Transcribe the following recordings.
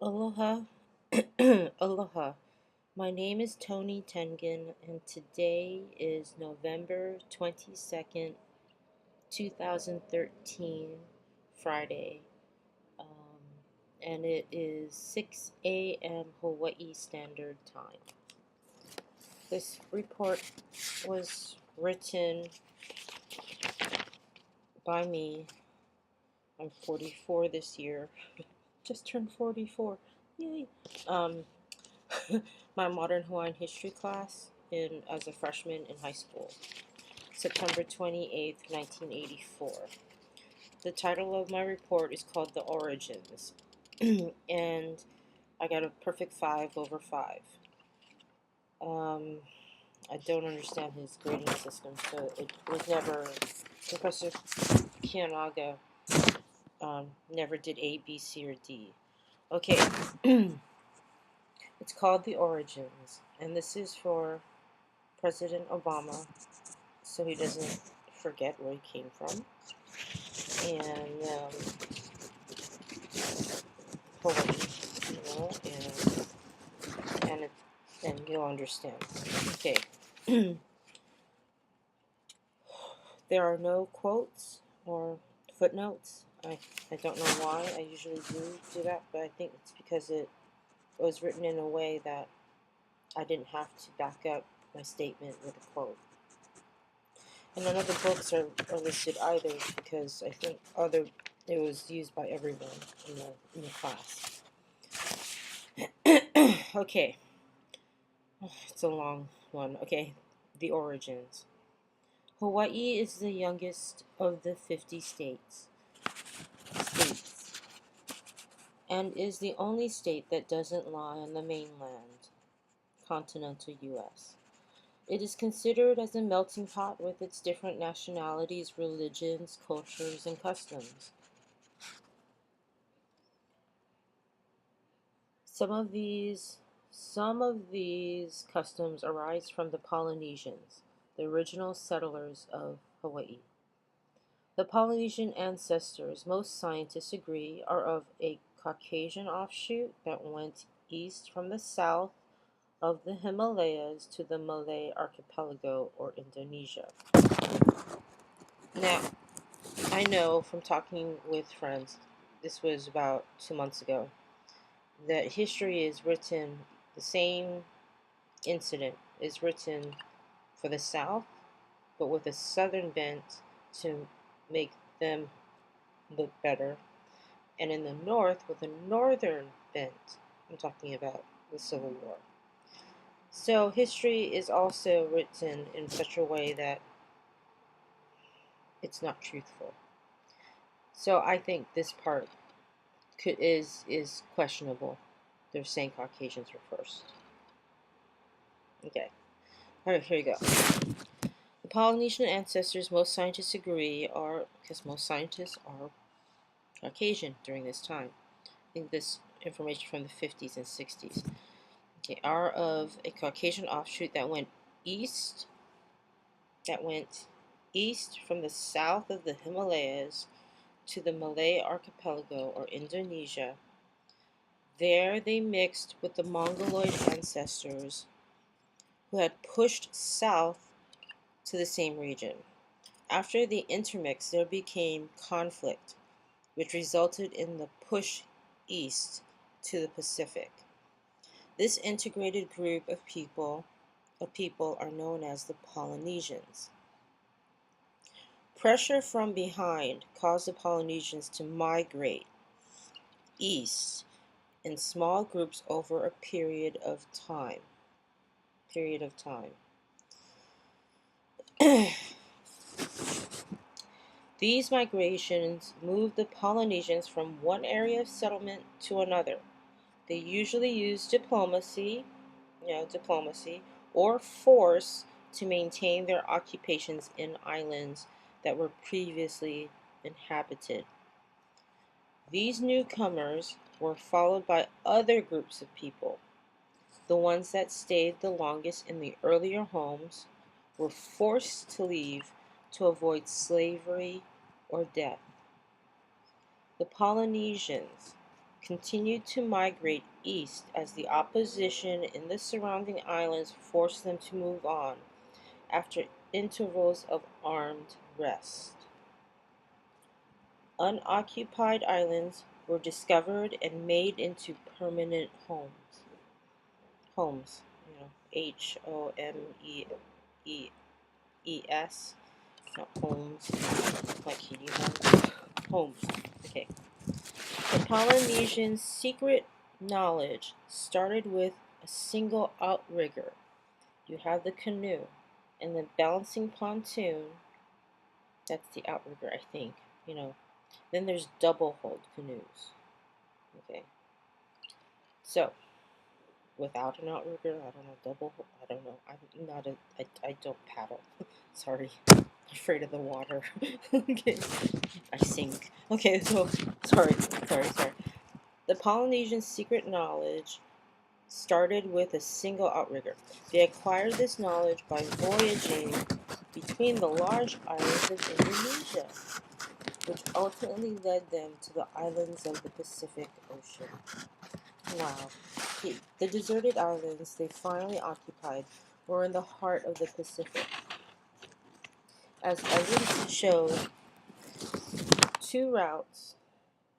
Aloha. Aloha. My name is Toni Tengan, and today is November 22nd, 2013, Friday. Um, and it is 6 a.m. Hawaii Standard Time. This report was written by me. I'm 44 this year. Just turned 44. Yay! Um, my modern Hawaiian history class as a freshman in high school, September 28th, 1984. The title of my report is called The Origins, and I got a perfect 5/5. I don't understand his grading system, so it was never, Professor Kiyonaga never did A, B, C, or D. Okay, it's called The Origins, and this is for President Obama, so he doesn't forget where he came from. And Hawaii, and you'll understand. Okay. There are no quotes or footnotes. I don't know why. I usually do that, but I think it's because it was written in a way that I didn't have to back up my statement with a quote. And none of the books are listed either, because I think it was used by everyone in the class. Okay, it's a long one. Okay, the origins. Hawaii is the youngest of the 50 states, and is the only state that doesn't lie on the mainland, continental U.S. It is considered as a melting pot with its different nationalities, religions, cultures, and customs. Some of these customs arise from the Polynesians, the original settlers of Hawaii. The Polynesian ancestors, most scientists agree, are of a Caucasian offshoot that went east from the south of the Himalayas to the Malay archipelago or Indonesia. Now, I know from talking with friends, this was about 2 months ago, that history is written, the same incident is written for the South, but with a Southern bent to make them look better, and in the North with a Northern bent. I'm talking about the Civil War. So history is also written in such a way that it's not truthful. So I think this part is questionable. They're saying Caucasians were first. Okay. All right, here we go. The Polynesian ancestors, most scientists agree, because most scientists are Caucasian during this time. I think this information from the 50s and 60s. Okay, are of a Caucasian offshoot that went east from the south of the Himalayas to the Malay archipelago or Indonesia. There they mixed with the Mongoloid ancestors who had pushed south to the same region. After the intermix, there became conflict, which resulted in the push east to the Pacific. This integrated group of people are known as the Polynesians. Pressure from behind caused the Polynesians to migrate east in small groups over a period of time. These migrations moved the Polynesians from one area of settlement to another. They usually used diplomacy or force to maintain their occupations in islands that were previously inhabited. These newcomers were followed by other groups of people. The ones that stayed the longest in the earlier homes were forced to leave to avoid slavery or death. The Polynesians continued to migrate east as the opposition in the surrounding islands forced them to move on after intervals of armed rest. Unoccupied islands were discovered and made into permanent homes. Homes, Homes, not homes, like heating homes. Homes. Okay. The Polynesians' secret knowledge started with a single outrigger. You have the canoe and the balancing pontoon. That's the outrigger, I think. Then there's double-hulled canoes. Okay. So, without an outrigger, I don't know, I don't know. I'm not I don't paddle. Sorry. I'm afraid of the water. Okay. I sink. Okay, so, sorry. The Polynesians' secret knowledge started with a single outrigger. They acquired this knowledge by voyaging between the large islands of Indonesia, which ultimately led them to the islands of the Pacific Ocean. Now, the deserted islands they finally occupied were in the heart of the Pacific. As evidence showed, two routes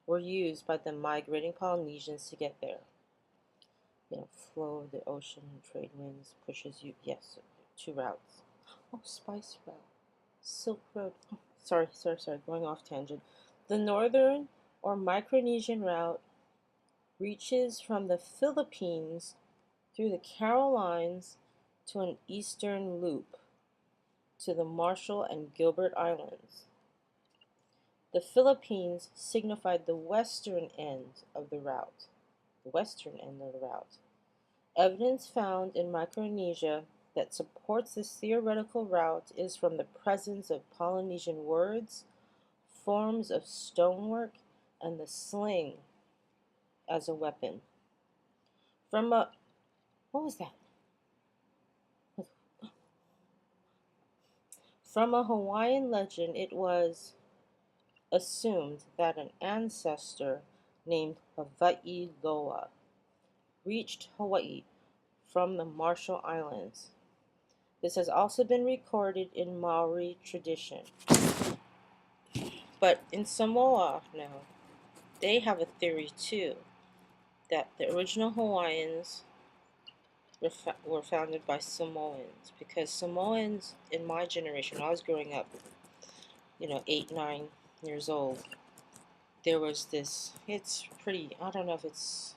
were used by the migrating Polynesians to get there. Flow of the ocean, trade winds pushes you. Yes, two routes. Oh, spice route, Silk Road. Oh, sorry. Going off tangent. The northern or Micronesian route reaches from the Philippines through the Carolines to an eastern loop to the Marshall and Gilbert Islands. The Philippines signified the western end of the route. Evidence found in Micronesia that supports this theoretical route is from the presence of Polynesian words, forms of stonework, and the sling as a weapon. What was that? From a Hawaiian legend, it was assumed that an ancestor named Hawaii Loa reached Hawaii from the Marshall Islands. This has also been recorded in Maori tradition. But in Samoa now, they have a theory too, that the original Hawaiians were founded by Samoans, because Samoans in my generation, when I was growing up, 8, 9 years old, there was this, it's pretty, I don't know if it's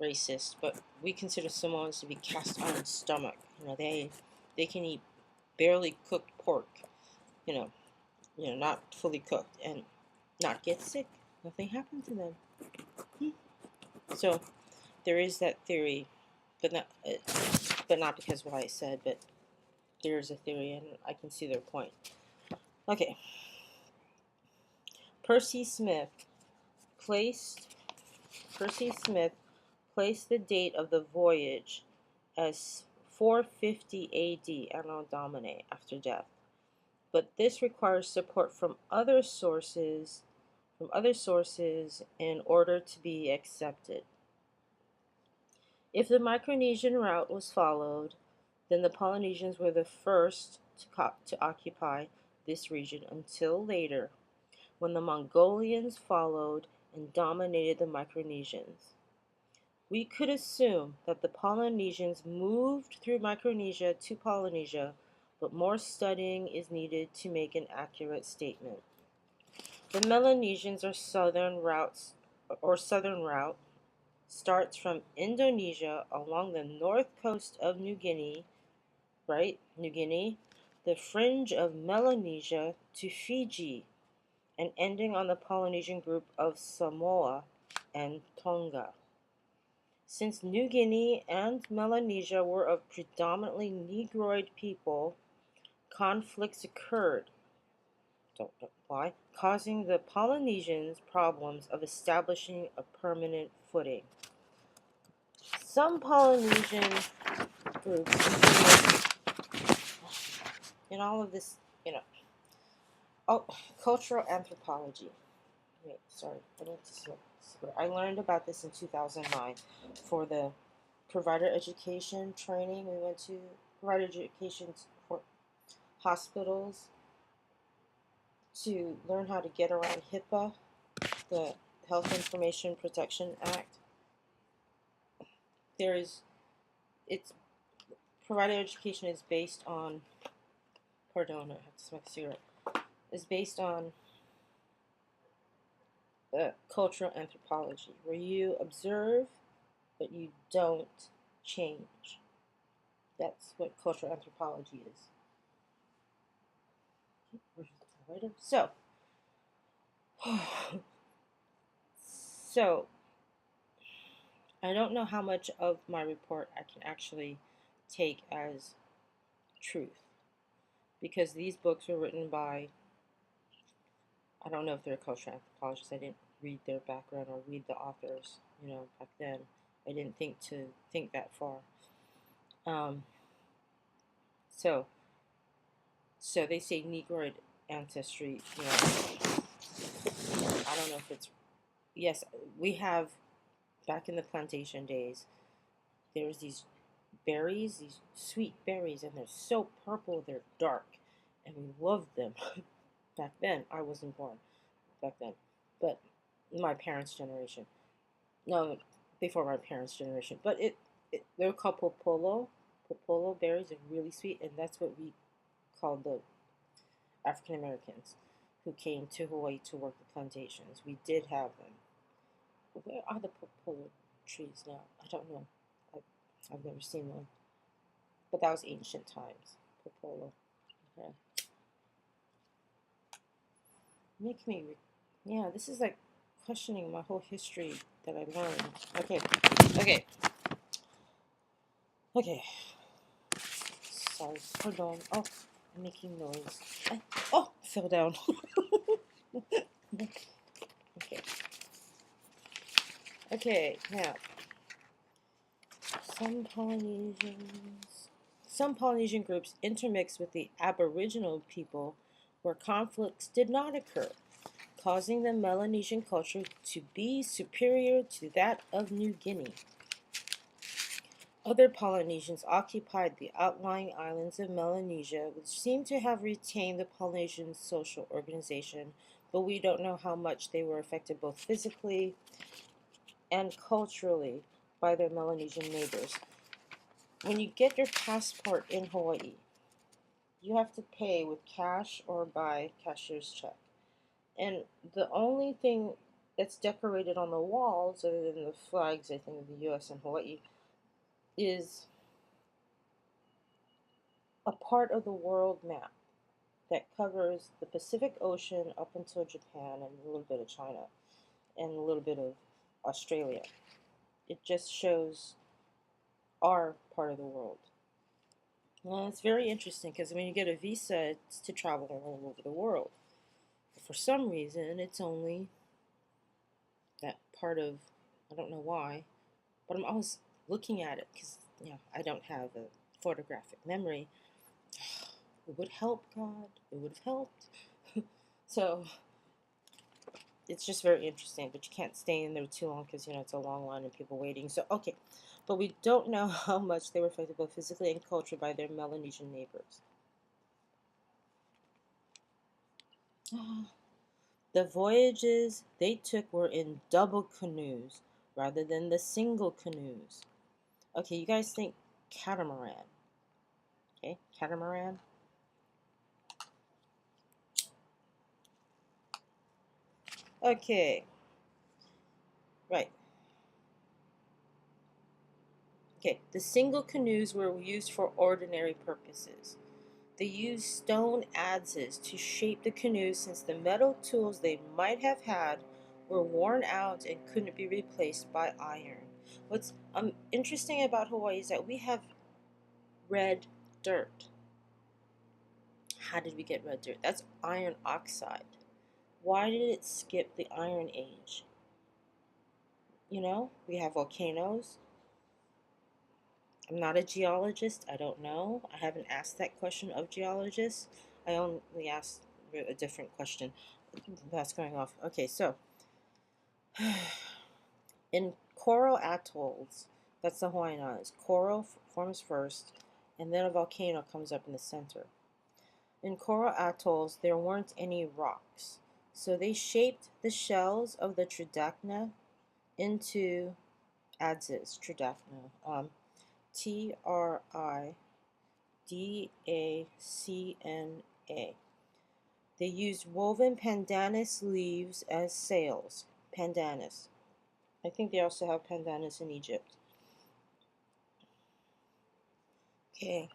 racist, but we consider Samoans to be cast iron stomach. They can eat barely cooked pork, not fully cooked, and not get sick. Nothing happened to them. So there is that theory, but not because of what I said, but there is a theory, and I can see their point. Okay. Percy Smith placed the date of the voyage as 450 AD, Anno Domini, after death. But this requires support from other sources in order to be accepted. If the Micronesian route was followed, then the Polynesians were the first to occupy this region until later, when the Mongolians followed and dominated the Micronesians. We could assume that the Polynesians moved through Micronesia to Polynesia, but more studying is needed to make an accurate statement. The Melanesians or southern route starts from Indonesia along the north coast of New Guinea, the fringe of Melanesia to Fiji, and ending on the Polynesian group of Samoa and Tonga. Since New Guinea and Melanesia were of predominantly Negroid people, conflicts occurred, causing the Polynesians problems of establishing a permanent footing. Some Polynesian groups, in all of this, cultural anthropology. Wait, sorry, I need to smoke I learned about this in 2009 for the provider education training. We went to provider education for hospitals to learn how to get around HIPAA, the Health Information Protection Act. It's provider education is based on, pardon, I have to smoke a cigarette, is based on cultural anthropology, where you observe but you don't change. That's what cultural anthropology is. So, so I don't know how much of my report I can actually take as truth, because these books were written by, I don't know if they're cultural anthropologists. I didn't read their background or read the authors, back then. I didn't think that far. So they say Negroid ancestry, I don't know if it's, yes, we have, back in the plantation days, there's these berries, these sweet berries, and they're so purple, they're dark, and we loved them. Back then, I wasn't born back then, but my parents' generation. No, before my parents' generation. But they're called popolo. Popolo berries are really sweet, and that's what we called the African Americans who came to Hawaii to work the plantations. We did have them. Where are the popolo trees now? I don't know. I've never seen one. But that was ancient times. Popolo. Okay. Make me, yeah, this is like questioning my whole history that I learned. Okay. Sorry, hold on. Oh, I'm making noise. Oh, fell down. Okay, now, some Polynesian groups intermixed with the Aboriginal people where conflicts did not occur, causing the Melanesian culture to be superior to that of New Guinea. Other Polynesians occupied the outlying islands of Melanesia, which seem to have retained the Polynesian social organization, but we don't know how much they were affected both physically and culturally by their Melanesian neighbors. When you get your passport in Hawaii, you have to pay with cash or by cashier's check. And the only thing that's decorated on the walls, other than the flags, I think, of the U.S. and Hawaii, is a part of the world map that covers the Pacific Ocean up until Japan and a little bit of China and a little bit of Australia. It just shows our part of the world. Well, it's very interesting because when you get a visa, it's to travel all over the world. But for some reason, it's only that part of, I don't know why, but I'm always looking at it because, I don't have a photographic memory. It would help, God. It would have helped. So it's just very interesting, but you can't stay in there too long because, it's a long line and people waiting. So, okay. But we don't know how much they were affected both physically and culturally by their Melanesian neighbors. The voyages they took were in double canoes rather than the single canoes. Okay, you guys think catamaran. Okay, catamaran. Okay. Right. Okay, the single canoes were used for ordinary purposes. They used stone adzes to shape the canoes since the metal tools they might have had were worn out and couldn't be replaced by iron. What's interesting about Hawaii is that we have red dirt. How did we get red dirt? That's iron oxide. Why did it skip the Iron Age? We have volcanoes. I'm not a geologist. I don't know. I haven't asked that question of geologists. I only asked a different question. That's going off. Okay, so In coral atolls, that's the Hawaiian Islands, coral forms first, and then a volcano comes up in the center. In coral atolls, there weren't any rocks, so they shaped the shells of the tridacna into adzes, tridacna, Tridacna. They used woven pandanus leaves as sails. Pandanus. I think they also have pandanus in Egypt. Okay.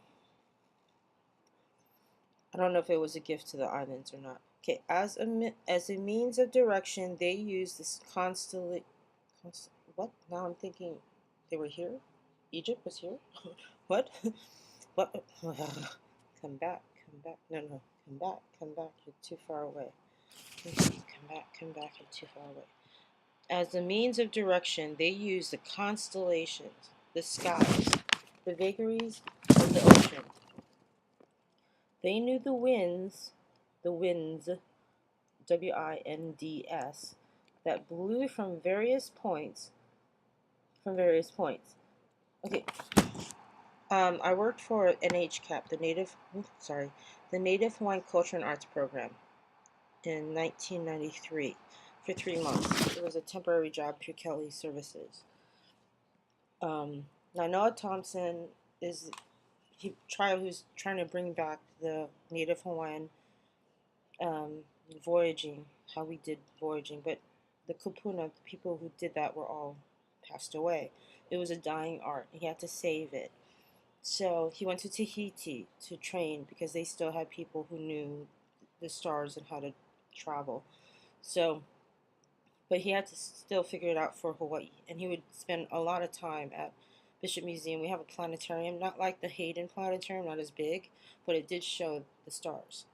I don't know if it was a gift to the islands or not. Okay, as a means of direction, they used this what? Now I'm thinking they were here? Egypt was here? What? What? Come back, come back. No, no, come back, come back. You're too far away. Come back, you're too far away. As a means of direction, they used the constellations, the skies, the vagaries of the ocean. They knew the winds, winds, that blew from various points. Okay. I worked for NHCAP, the Native Hawaiian Culture and Arts Program, in 1993 for 3 months. It was a temporary job through Kelly Services. Noah Thompson who's trying to bring back the Native Hawaiian voyaging, how we did voyaging, but the kupuna, the people who did that were all passed away. It was a dying art. He had to save it. So he went to Tahiti to train because they still had people who knew the stars and how to travel. So, but he had to still figure it out for Hawaii. And he would spend a lot of time at Bishop Museum. We have a planetarium, not like the Hayden Planetarium, not as big, but it did show the stars.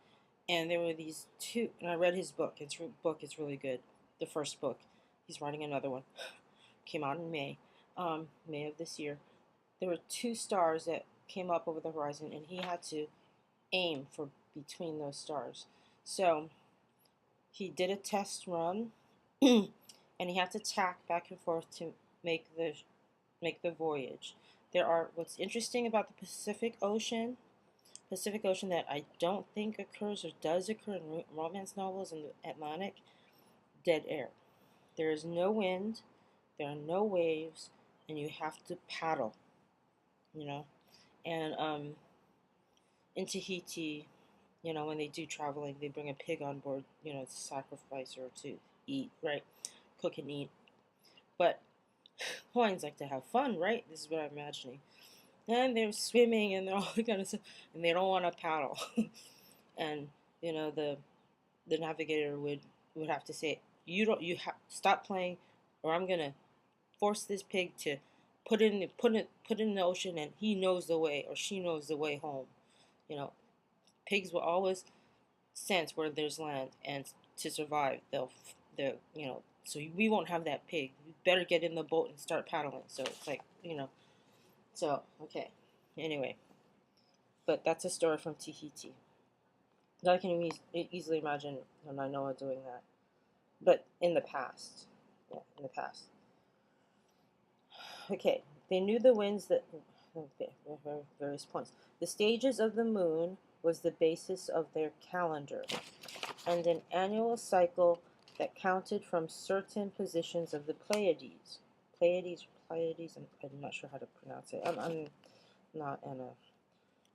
And there were these two, and I read his book. His book is really good. The first book. He's writing another one. Came out in May of this year. There were 2 stars that came up over the horizon, and he had to aim for between those stars. So he did a test run, and he had to tack back and forth to make the voyage. What's interesting about the Pacific Ocean that I don't think occurs or does occur in romance novels in the Atlantic, dead air. There is no wind, there are no waves, and you have to paddle, And in Tahiti, when they do traveling, they bring a pig on board, to sacrifice or to eat, right? Cook and eat. But Hawaiians like to have fun, right? This is what I'm imagining. And they're swimming and they're all kind of stuff, and they don't want to paddle. And the navigator would have to say, you stop playing, or I'm gonna force this pig to put it in the ocean, and he knows the way or she knows the way home. Pigs will always sense where there's land, and to survive, so we won't have that pig. We better get in the boat and start paddling. So it's like, so okay. Anyway, but that's a story from Tahiti. I can easily imagine Nainoa doing that, but in the past, in the past. Okay, they knew the winds that. Okay, various points. The stages of the moon was the basis of their calendar, and an annual cycle that counted from certain positions of the Pleiades. Pleiades. I'm not sure how to pronounce it. I'm not an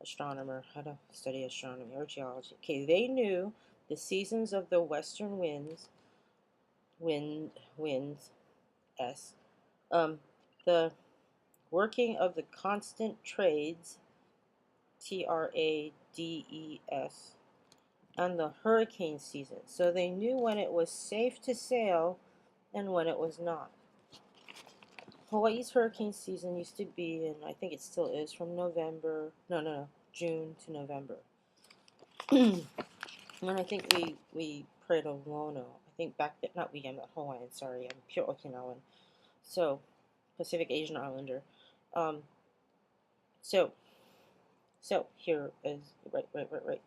astronomer, how to study astronomy or geology. Okay, they knew the seasons of the western winds, the working of the constant trades, Trades, and the hurricane season. So they knew when it was safe to sail and when it was not. Hawaii's hurricane season used to be, and I think it still is, from June to November. And I think we prayed to Lono. I think back then, not we, I'm not Hawaiian, sorry, I'm pure Okinawan. So, Pacific Asian Islander. So here is, right.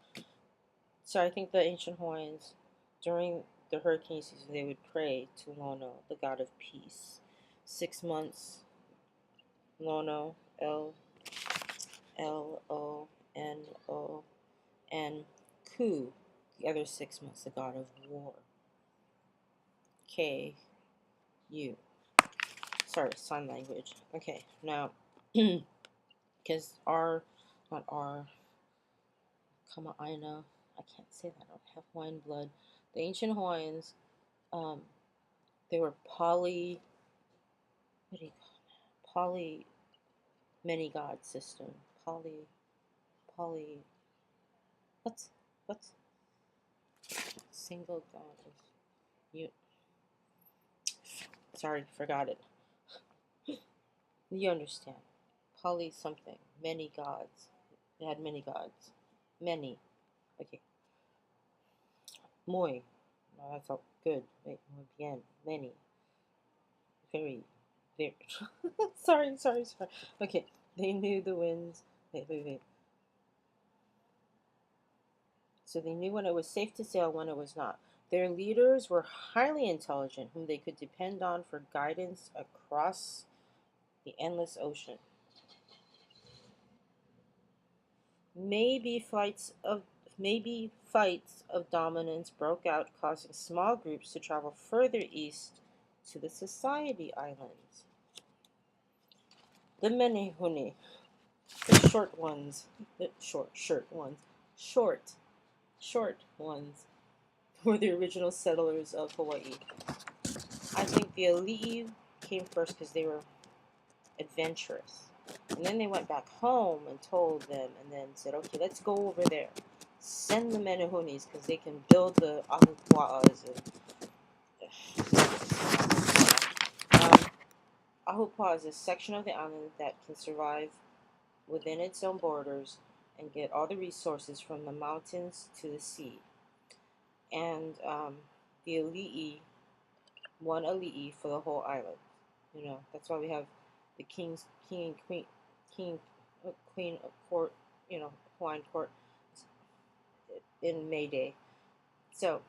So I think the ancient Hawaiians, during the hurricane season, they would pray to Lono, the god of peace. 6 months, Lono, Lono, and Ku, the other 6 months, the god of war. Ku. Sorry, sign language. Okay, now, because not Kama'aina, I can't say that, I don't have Hawaiian blood. The ancient Hawaiians, um, they were what do you call that? Many god system. Poly, what's single god you, sorry, forgot it. You understand. Poly something, many gods. They had many gods. Many. Okay. Muy. No, that's all good. Wait, muy bien. Many. Very. Sorry. Okay. They knew the winds. Wait. So they knew when it was safe to sail, when it was not. Their leaders were highly intelligent, whom they could depend on for guidance across the endless ocean. Maybe fights of dominance broke out, causing small groups to travel further east to the Society Islands. The Menehune, the short ones, short ones, were the original settlers of Hawaii. I think the Ali'i came first because they were adventurous. And then they went back home and told them, and then said, okay, let's go over there. Send the Menehunes because they can build the ahupua'as. Ahupua'a is a section of the island that can survive within its own borders and get all the resources from the mountains to the sea. And the Ali'i, one Ali'i for the whole island. You know, that's why we have the king and queen of court, Hawaiian court in May Day. So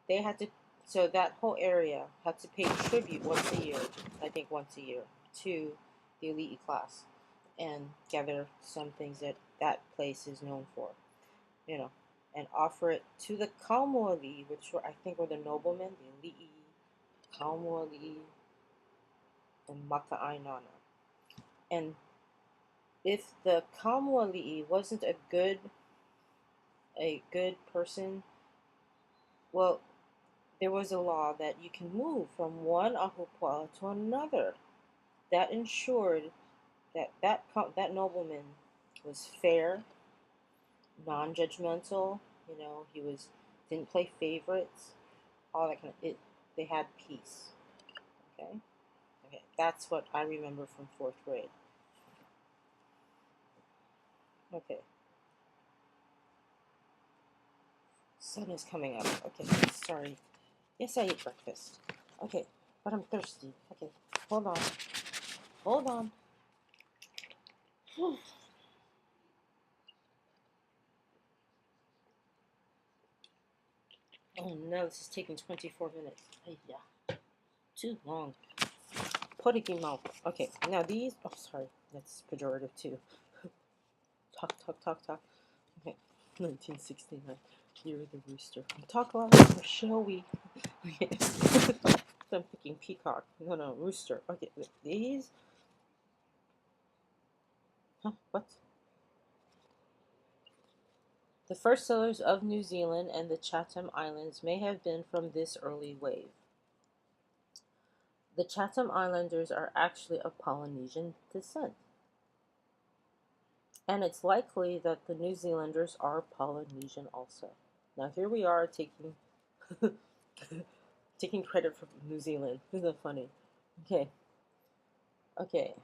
that whole area had to pay tribute once a year, to the Ali'i class and gather some things that place is known for, and offer it to the Kaumoali, which I think were the noblemen, the Ali'i, Kaumoali, and Maka'ainana. And if the Kaumoali wasn't a good person, well, there was a law that you can move from one ahupua'a to another. That ensured that nobleman was fair, non-judgmental. He didn't play favorites. All that kind of it. They had peace. Okay. That's what I remember from 4th grade. Okay. Sun is coming up. Okay. Sorry. Yes, I ate breakfast. Okay, but I'm thirsty. Okay, hold on. Oh no, this is taking 24 minutes. Yeah, too long. Put it in mouth. Okay, now these. Oh, sorry, that's pejorative too. Talk. Okay, 1969. Year of the rooster. Talk louder, shall we? Okay. I'm picking peacock. No, rooster. Okay, these. Huh? What? The first settlers of New Zealand and the Chatham Islands may have been from this early wave. The Chatham Islanders are actually of Polynesian descent. And it's likely that the New Zealanders are Polynesian also. Now here we are taking credit for New Zealand. Isn't that funny? Okay.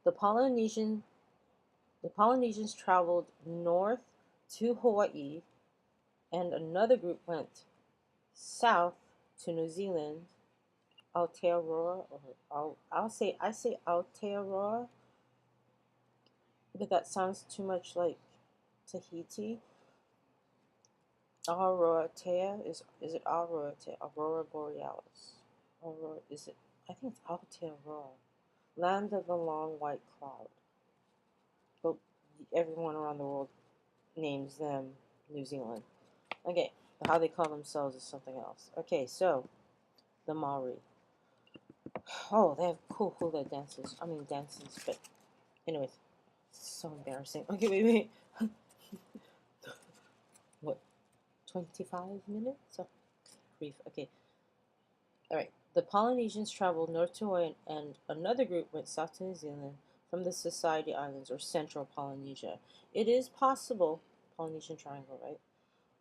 The Polynesians traveled north to Hawaii, and another group went south to New Zealand. Aotearoa, or I say Aotearoa, but that sounds too much like Tahiti. Aurora Tea is it Aurora Tea? Aurora Borealis. Aurora, is it? I think it's Aotearoa. Land of the long white cloud. But everyone around the world names them New Zealand. Okay, but how they call themselves is something else. Okay, so the Maori. Oh, they have cool hula dances. I mean dances, but anyways, so embarrassing. Okay, wait. What? 25 minutes? Oh, brief. Okay. All right. The Polynesians traveled north to Hawaii, and another group went south to New Zealand from the Society Islands or Central Polynesia. It is possible, Polynesian Triangle, right?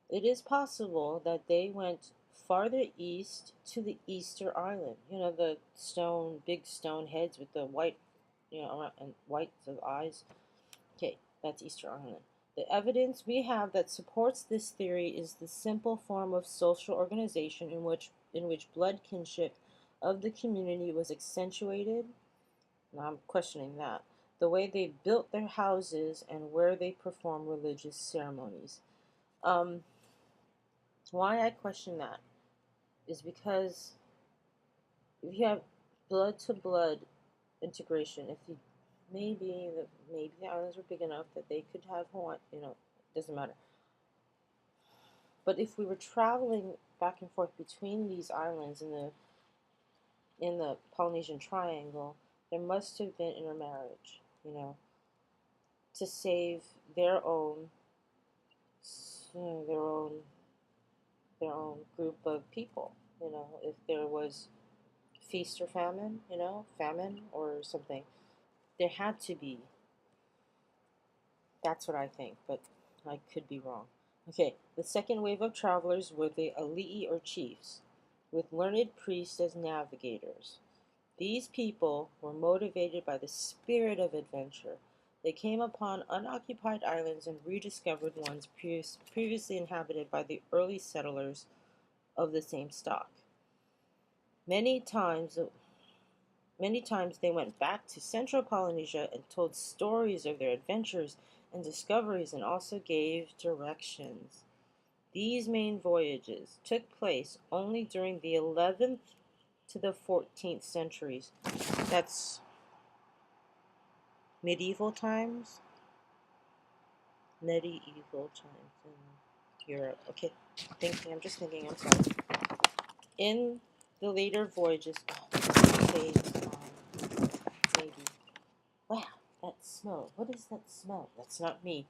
It is possible that they went farther east to the Easter Island. You know, the big stone heads with the white, and white of eyes. Okay, that's Easter Island. The evidence we have that supports this theory is the simple form of social organization in which blood kinship of the community was accentuated. Now I'm questioning that. The way they built their houses and where they perform religious ceremonies. Um, why I question that is because if you have blood to blood integration, if you maybe the islands were big enough that they could have Hawaii, doesn't matter. But if we were traveling back and forth between these islands in the Polynesian Triangle, there must have been intermarriage, to save their own their own their own group of people. If there was feast or famine, famine or something, there had to be. That's what I think, but I could be wrong. Okay, the second wave of travelers were the ali'i or chiefs, with learned priests as navigators. These people were motivated by the spirit of adventure. They came upon unoccupied islands and rediscovered ones previously inhabited by the early settlers of the same stock. Many times they went back to central Polynesia and told stories of their adventures and discoveries and also gave directions. These main voyages took place only during the 11th to the 14th centuries. That's medieval times? Medieval times in Europe. Okay, I'm just thinking, I'm sorry. In the later voyages, maybe. Wow, that smell. What is that smell? That's not me.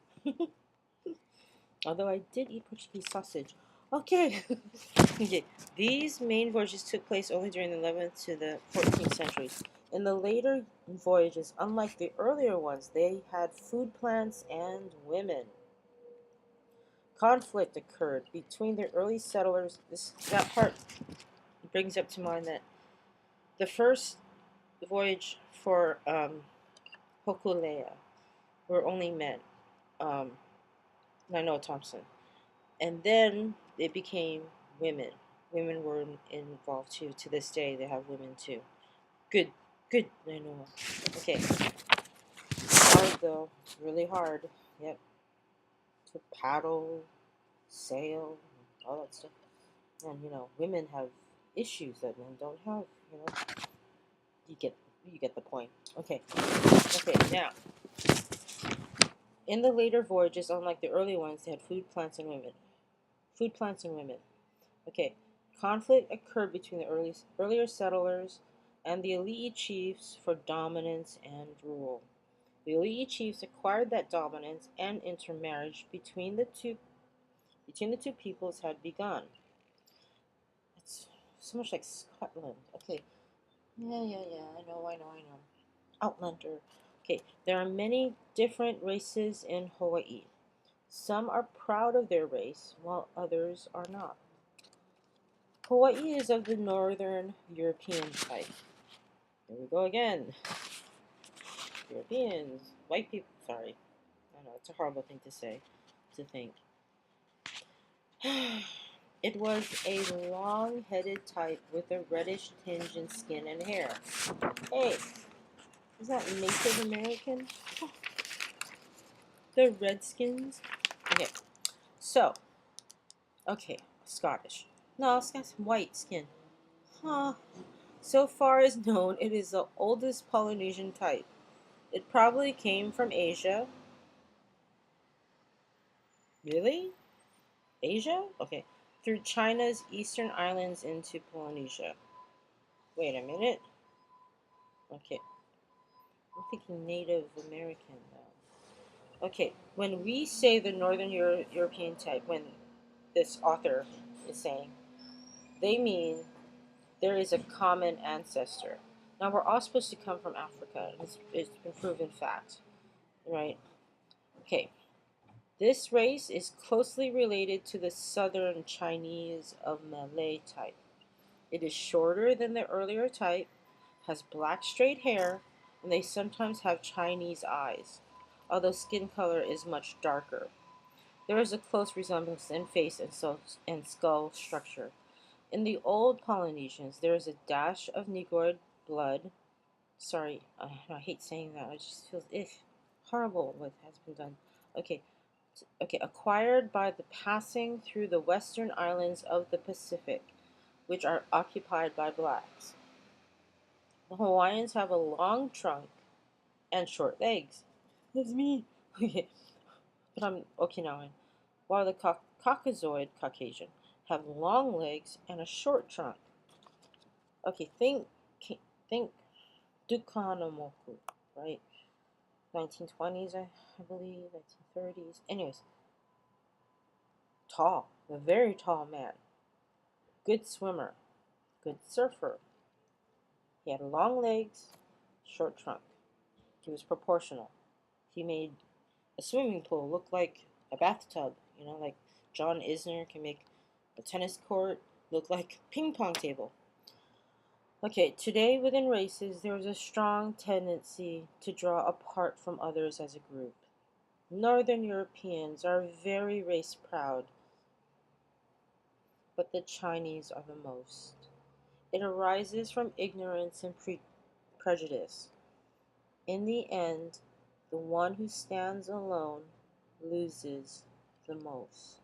Although I did eat Portuguese sausage. Okay. Okay. These main voyages took place only during the 11th to the 14th centuries. In the later voyages, unlike the earlier ones, they had food plants and women. Conflict occurred between the early settlers. That part brings up to mind that the first voyage for Hokulea were only men. I know Thompson. And then it became women. Women were involved too. To this day, they have women too. Good, I know. Okay. Hard though, really hard. Yep. To paddle, sail, all that stuff. And women have issues that men don't have. You get the point. Okay. Now, in the later voyages, unlike the early ones, they had food plants and women. Okay, conflict occurred between the earlier settlers and the ali'i chiefs for dominance and rule. The ali'i chiefs acquired that dominance, and intermarriage between the two peoples had begun. It's so much like Scotland. Okay, yeah. I know. Outlander. Okay, there are many different races in Hawaii. Some are proud of their race, while others are not. Hawaii is of the Northern European type. Here we go again. Europeans, white people, sorry. I know, it's a horrible thing to say, to think. It was a long-headed type with a reddish tinge in skin and hair. Hey, is that Native American? The Redskins? Okay, Scottish. No, it's got some white skin. Huh. So far as known, it is the oldest Polynesian type. It probably came from Asia. Really? Asia? Okay. Through China's eastern islands into Polynesia. Wait a minute. Okay. I'm thinking Native American, though. Okay. When we say the Northern European type, when this author is saying, they mean there is a common ancestor. Now, we're all supposed to come from Africa. It's been proven fact, right? Okay. This race is closely related to the Southern Chinese of Malay type. It is shorter than the earlier type, has black straight hair, and they sometimes have Chinese eyes, although skin color is much darker. There is a close resemblance in face and skull structure. In the old Polynesians, there is a dash of Negroid blood. Sorry, I hate saying that. It just feels horrible what has been done. Okay, acquired by the passing through the western islands of the Pacific, which are occupied by blacks. The Hawaiians have a long trunk and short legs. That's me. Okay, but I'm Okinawan. While the Caucasoid Caucasian have long legs and a short trunk. Okay, think Dukanomoku, right? 1920s, I believe, 1930s. Anyways, tall, a very tall man, good swimmer, good surfer. He had long legs, short trunk. He was proportional. He made a swimming pool look like a bathtub, like John Isner can make a tennis court look like a ping pong table. Okay, today within races, there is a strong tendency to draw apart from others as a group. Northern Europeans are very race proud, but the Chinese are the most. It arises from ignorance and prejudice. In the end, the one who stands alone loses the most.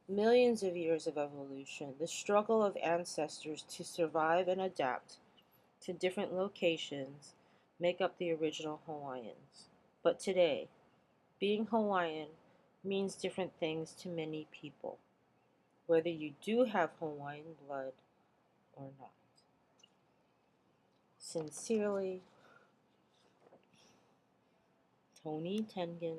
Millions of years of evolution, the struggle of ancestors to survive and adapt to different locations make up the original Hawaiians. But today, being Hawaiian means different things to many people, whether you do have Hawaiian blood or not. Sincerely, Toni, Tengan,